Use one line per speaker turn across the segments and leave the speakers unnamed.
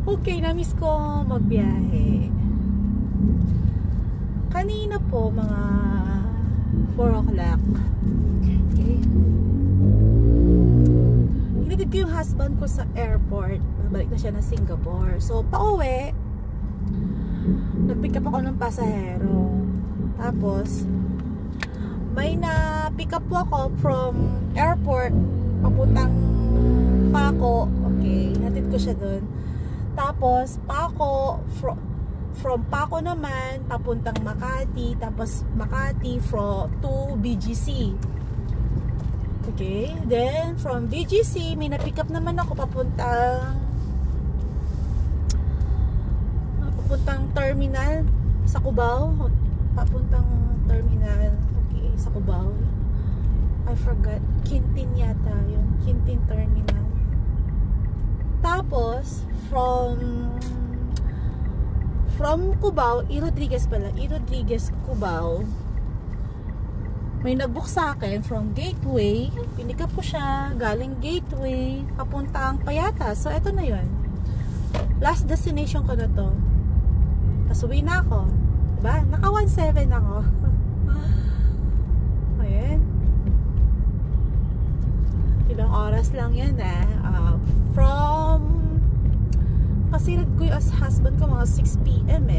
Okay, na-miss ko magbiyahe. Kanina po, mga 4 o'clock. Okay. Hinatid ko yung husband ko sa airport. Babalik na siya na Singapore. So, pauwi, nag-pick up ako ng pasahero. Tapos, may na-pick up po ako from airport papuntang Paco. Okay, hinatid ko siya dun. Tapos, Paco, from Paco naman, papuntang Makati. Tapos, Makati to BGC. Okay, then, from BGC, may na-pick up naman ako papuntang terminal sa Cubao. Papuntang terminal. Okay, sa Cubao. I forgot. Quintin yata yun. Quintin terminal. Tapos, from Cubao, E. Rodriguez pala. E. Rodriguez, Cubao. May nag-book sa akin from Gateway. Pinik up ko siya. Galing Gateway. Papuntang Payatas. So, eto na yun. Last destination ko na to. Tapos, uwi na ako. Diba? Naka 1.7 ako. Ayan. Ilang oras lang yan kasi ko yung husband ko mga 6 PM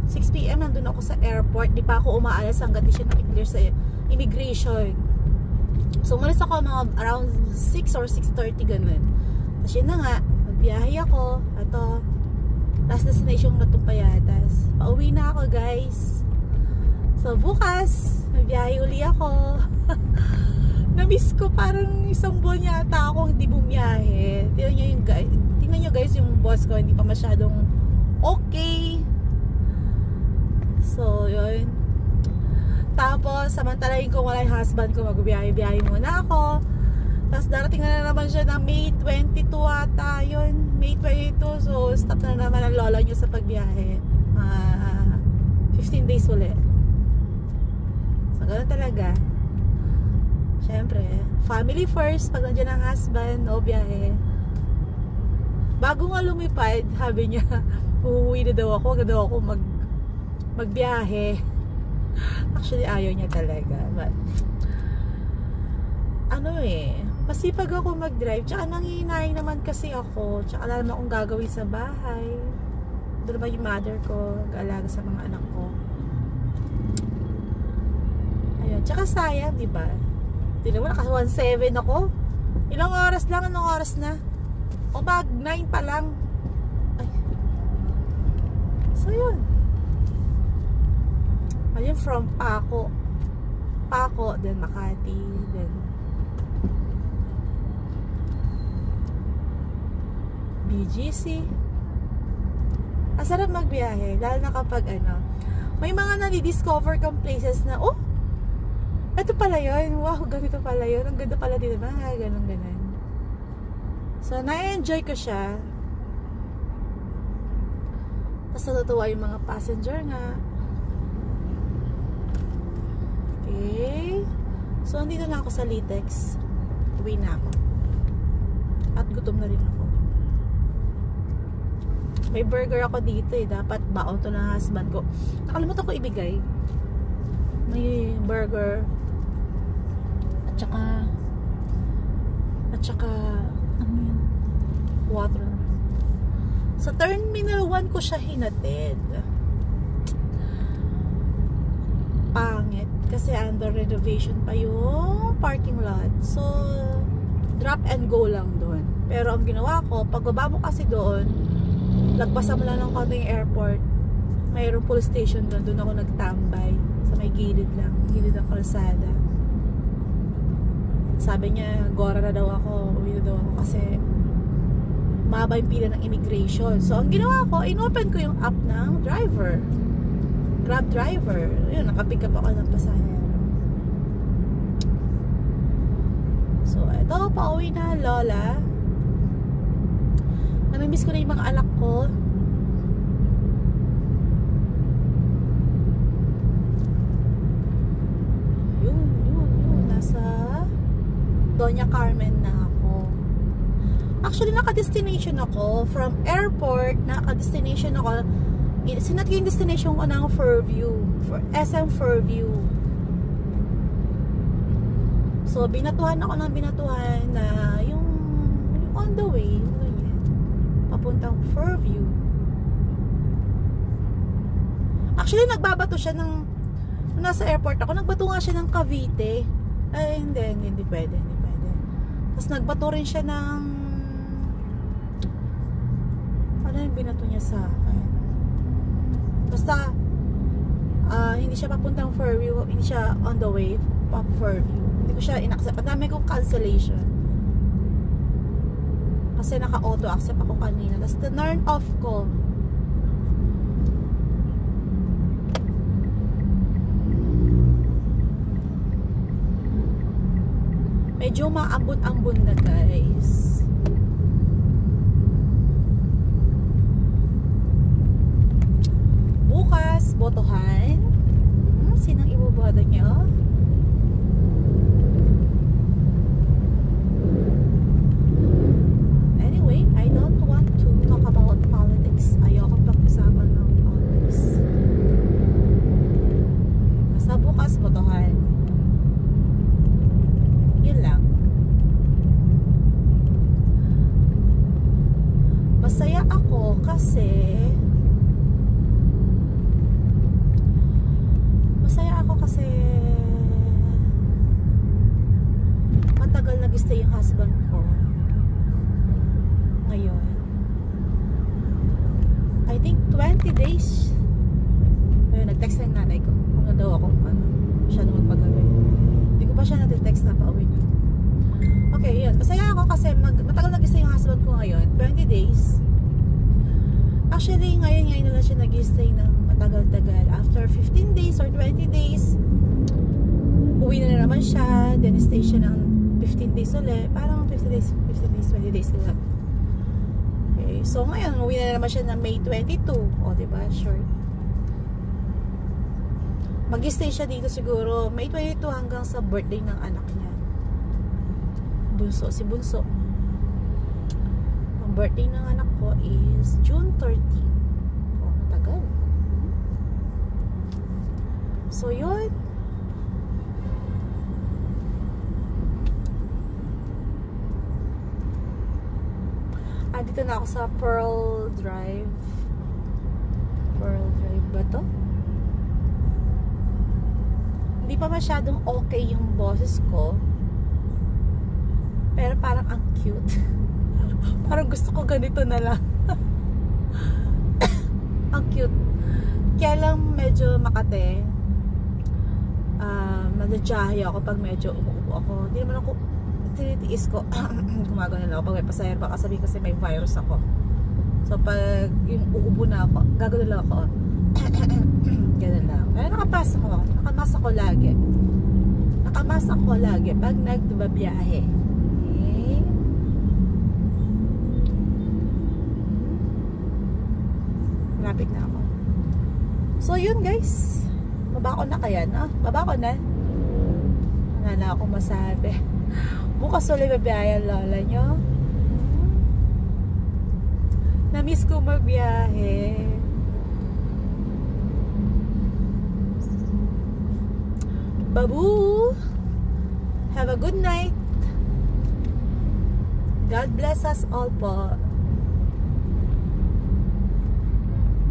6 PM nandun ako sa airport. Di pa ako umaalas hanggat di siya nakiklear sa immigration. So umalis ako mga around 6 or 6:30 ganun. Tapos yun na nga, magbiyahe ako. Ito, last destination na itong Payatas. Pauwi na ako, guys. So bukas magbiyahe uli ako. Na-miss ko, parang isang buwan yata akong hindi bumiyahe. Tingnan nyo guys yung boss ko, hindi pa masyadong okay. So, yun. Tapos, samantalahin ko wala yung husband ko, magbiyahe-biyahe muna ako. Tapos, darating na naman siya ng May 22 ata, yun. May 22, so, stop na naman ang lola nyo sa pagbiyahe. 15 days ulit. So, ganun talaga. Siyempre, family first. Pag nandiyan ang husband, no biyahe. Bago nga lumipad, sabi niya, uuwi na daw ako. Huwag daw ako magbiyahe. Actually, ayaw niya talaga. But, masipag ako mag-drive. Tsaka nangihinay naman kasi ako. Tsaka alam akong gagawin sa bahay. Doon ba yung mother ko, nag-alaga sa mga anak ko. Ayun. Tsaka sayang, diba? Hindi naman, naka 1.7 ako. Ilang oras lang, anong oras na? O mag 9 pa lang. Ay. So yun. Ayun, from Paco, then Makati, then BGC. Ang sarap magbiyahe, lalo na kapag may mga nadi-discover kang places na, oh, ito pala yun. Wow, ganito pala yun. Ang ganda pala dito. Ganun. So, na-enjoy ko siya. Tapos natutuwa yung mga passenger nga. Okay. So, andito na ako sa Litex. Uwi na ako. At gutom na rin ako. May burger ako dito Dapat baon to ng husband ko. Nakalimutan ko ibigay. May burger. At saka water. Sa Terminal 1 ko siya hinatid. Pangit. Kasi under renovation pa yung parking lot. So, drop and go lang doon. Pero ang ginawa ko, pagbaba mo kasi doon, lagpasan mo lang ng konting airport. Mayroong police station doon. Doon ako nagtambay. Sa may gilid lang. Gilid ng kalsada. Sabi niya, gora na daw ako, uwi na daw ako kasi mahaba yung pila ng immigration. So, ang ginawa ko, inopen ko yung app ng driver. Grab driver. Yun, nakapick up ako ng pasahero. So, eto, pauwi na, lola. Namimiss ko na yung mga anak ko. Yun. Nasa Doña Carmen na ako. Actually, naka-destination ako. From airport, naka-destination ako. Sinat ko yung destination ko ng Fairview. For SM Fairview. So, binatuhan ako ng binatuhan na yung on the way. Ganyan. Papuntang Fairview. Actually, nagbabato siya ng nasa airport ako. Nagbato nga siya ng Cavite. Ay, hindi pwede. Hindi pwede. Tapos nagbato rin siya ng ano yung binato niya sa akin? Basta hindi siya papuntang Fairview, hindi siya on the way pa Fairview. Hindi ko siya in-accept. Ang dami kong cancellation. Kasi naka-auto accept ako kanina. Tapos turn off ko. Medyo maambon-ambon na, guys. Bukas, botohan. Sinang iboboto nyo? Anyway, I don't want to talk about politics. Ayoko pag-usapan ng politics. Basta bukas, botohan. Yun lang. Masaya ako kasi matagal nag-stay yung husband ko ngayon. I think 20 days. Ayun, nag-text na yung nanay ko kung daw ako siya na magpagabi. Hindi ko pa siya na-text na pa-uwi na. Okay, yun. Masaya ako kasi matagal nag-stay yung husband ko ngayon. 20 days. Actually, ngayon na lang siya nag-stay ng matagal-tagal. After 15 days or 20 days, uwi na naman siya. Then stay siya ng 15 days ulit. Parang 50 days, 20 days ulit. Okay. So, ngayon, uwi na naman siya ng May 22. O, diba? Sure. Mag-stay siya dito siguro May 22 hanggang sa birthday ng anak niya. Bunso. Si Bunso. Ang birthday ng anak ko is June 30. O, matagal. So, yun. Dito na ako sa Pearl Drive. Pearl Drive ba to? Hindi pa masyadong okay yung boses ko. Pero parang ang cute. Parang gusto ko ganito na lang. Ang cute. Kaya lang medyo Makate. Nadadyahe ako pag medyo umuubo ako. Hindi naman ako tinitiis ko. Gumagano na ako pag may pasahero, baka sabihin kasi may virus ako. So pag yung uubo na ako, gagano lang ako. Ganun lang. Pero nakapasa ko. Nakamasa ko lagi. Nakamasa ko lagi pag nagbabiyahe. Okay. Malapit na ako. So yun guys. Baba ko na kaya, no? Baba ko na. Wala na akong masabi. Bukas ulit babiyahe ang lola nyo. Na-miss ko magbiyahe. Babu! Have a good night. God bless us all po.